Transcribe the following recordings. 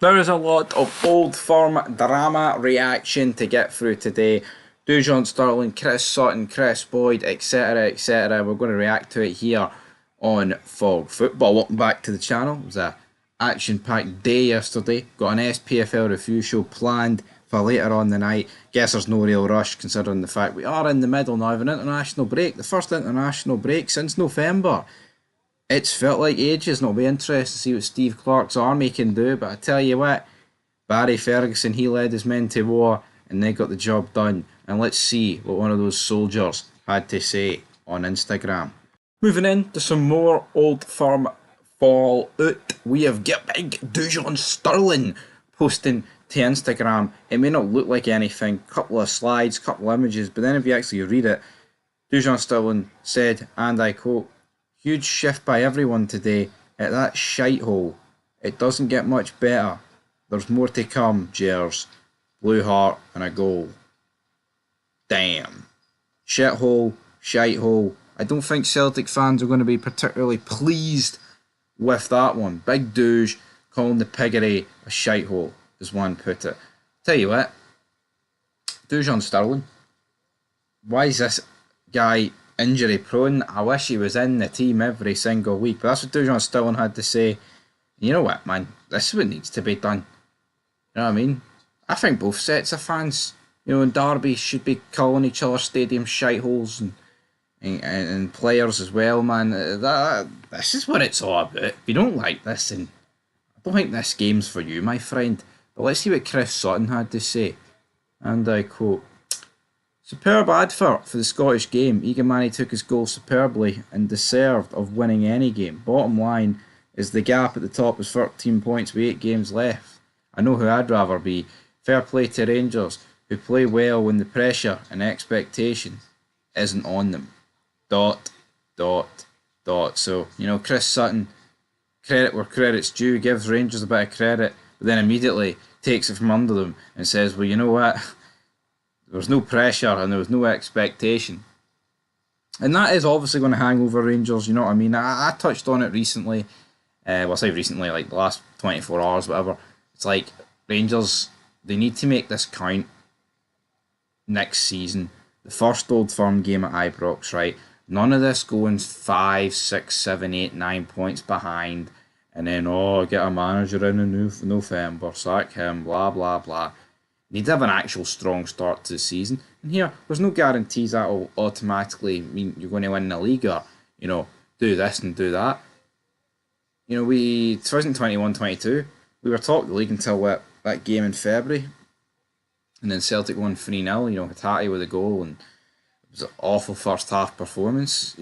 There is a lot of old firm drama reaction to get through today. Dujon Sterling, Chris Sutton, Chris Boyd, etc. etc. We're going to react to it here on Fog Football. Welcome back to the channel. It was a action-packed day yesterday. Got an SPFL review show planned for later on the night. Guess there's no real rush considering the fact we are in the middle now of an international break. The first international break since November. It's felt like ages, and it'll be interesting to see what Steve Clarke's army can do. But I tell you what, Barry Ferguson, he led his men to war and they got the job done. And let's see what one of those soldiers had to say on Instagram. Moving in to some more old firm fallout. We have got big Dujon Sterling posting to Instagram. It may not look like anything, couple of slides, couple of images, but then if you actually read it, Dujon Sterling said, and I quote, "Huge shift by everyone today at that shithole. It doesn't get much better. There's more to come, Jers. Blue heart and a goal." Damn. Shithole, shithole. I don't think Celtic fans are going to be particularly pleased with that one. Big douche calling the piggery a shithole, as one put it. Tell you what, Dujon Sterling, why is this guy injury prone? I wish he was in the team every single week. But that's what Dujon Sterling had to say. You know what, man? This is what needs to be done. You know what I mean? I think both sets of fans, and Derby should be calling each other stadium shiteholes and players as well, man. This is what it's all about. If you don't like this, then I don't think this game's for you, my friend. But let's see what Chris Sutton had to say. And I quote, "Superb advert for the Scottish game. Egan Manny took his goal superbly and deserved of winning any game. Bottom line is the gap at the top is 13 points with 8 games left. I know who I'd rather be. Fair play to Rangers, who play well when the pressure and expectation isn't on them. ... So, Chris Sutton, credit where credit's due, gives Rangers a bit of credit, but then immediately takes it from under them and says, well, you know what? There was no pressure and there was no expectation." And that is obviously going to hang over Rangers, you know what I mean? I touched on it recently. I say recently, like the last 24 hours, whatever. It's like Rangers, they need to make this count next season. The first Old Firm game at Ibrox, right? None of this going 5, 6, 7, 8, 9 points behind. And then, get a manager in November, sack him, blah, blah, blah. Need to have an actual strong start to the season. And here, there's no guarantees that will automatically mean you're going to win the league or, do this and do that. 2021-22, we were top of the league until that game in February. And then Celtic won 3-0, Hatate with a goal, and it was an awful first half performance,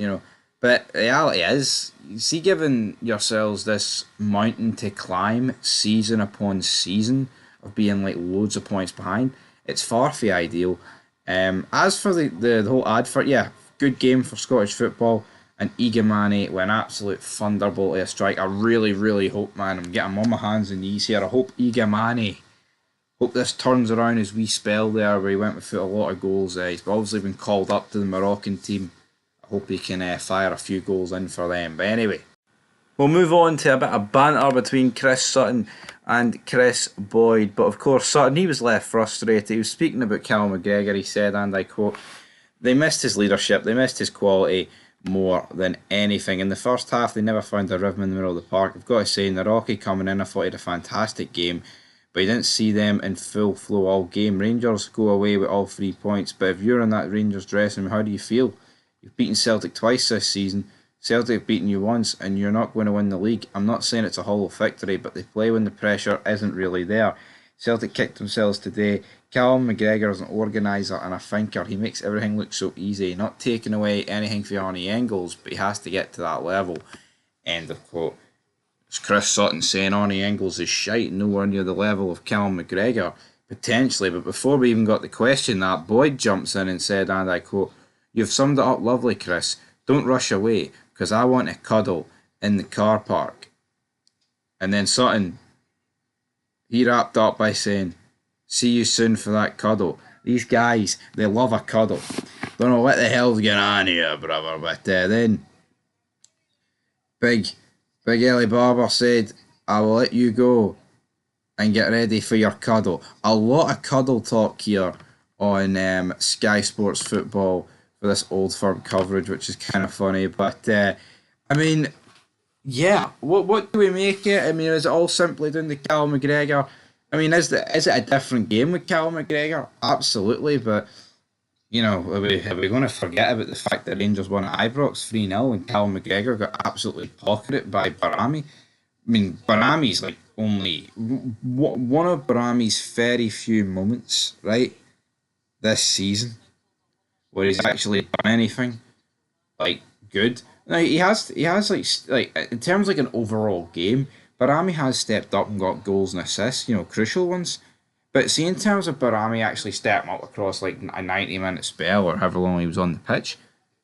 But the reality is, you see, giving yourselves this mountain to climb season upon season of being like loads of points behind, it's far from ideal. As for the whole advert, yeah, good game for Scottish football, and Egan Manny with an absolute thunderbolt of a strike. I really, really hope, man, I'm getting on my hands and knees here. I hope Egan Manny, hope this turns around his wee spell there where he went without a lot of goals. He's obviously been called up to the Moroccan team. I hope he can fire a few goals in for them. But anyway, we'll move on to a bit of banter between Chris Sutton and Chris Boyd. But of course, Sutton, he was left frustrated. He was speaking about Callum McGregor. He said, and I quote, "They missed his leadership. They missed his quality more than anything. In the first half, they never found a rhythm in the middle of the park. I've got to say, Naroki coming in, I thought he had a fantastic game. But you didn't see them in full flow all game. Rangers go away with all 3 points. But if you're in that Rangers dressing room, how do you feel? You've beaten Celtic twice this season. Celtic have beaten you once, and you're not going to win the league. I'm not saying it's a hollow victory, but they play when the pressure isn't really there. Celtic kicked themselves today. Callum McGregor is an organiser and a thinker. He makes everything look so easy. Not taking away anything for Arnie Engels, but he has to get to that level." End of quote. It's Chris Sutton saying Arnie Engels is shite, nowhere near the level of Callum McGregor. Potentially, but before we even got the question, that Boyd jumps in and said, and I quote, "You've summed it up lovely, Chris. Don't rush away, because I want to cuddle in the car park." And then Sutton, he wrapped up by saying, "See you soon for that cuddle." These guys, they love a cuddle. Don't know what the hell's going on here, brother. But then Big Ellie Barber said, "I will let you go and get ready for your cuddle. A lot of cuddle talk here on Sky Sports Football for this Old Firm coverage, which is kind of funny. But I mean, yeah, what do we make it? I mean, is it all simply down to Callum McGregor? I mean, is it a different game with Callum McGregor? Absolutely, but you know, are we going to forget about the fact that Rangers won at Ibrox 3-0 and Callum McGregor got absolutely pocketed by Barami? I mean, Barami's like only one of Barami's very few moments, right, this season where he's actually done anything like good. Now he has like in terms of like an overall game, Barami has stepped up and got goals and assists, crucial ones. But see, in terms of Barami actually stepping up across like a 90-minute spell or however long he was on the pitch,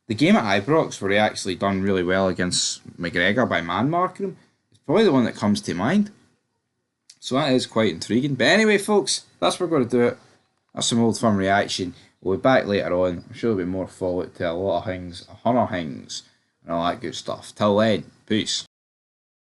the game at Ibrox where he actually done really well against McGregor by man marking him is probably the one that comes to mind. So that is quite intriguing. But anyway, folks, that's where we're going to do it. That's some Old Firm reaction. We'll be back later on. I'm sure there'll be more follow to a lot of things, a hundred things, and all that good stuff. Till then, peace.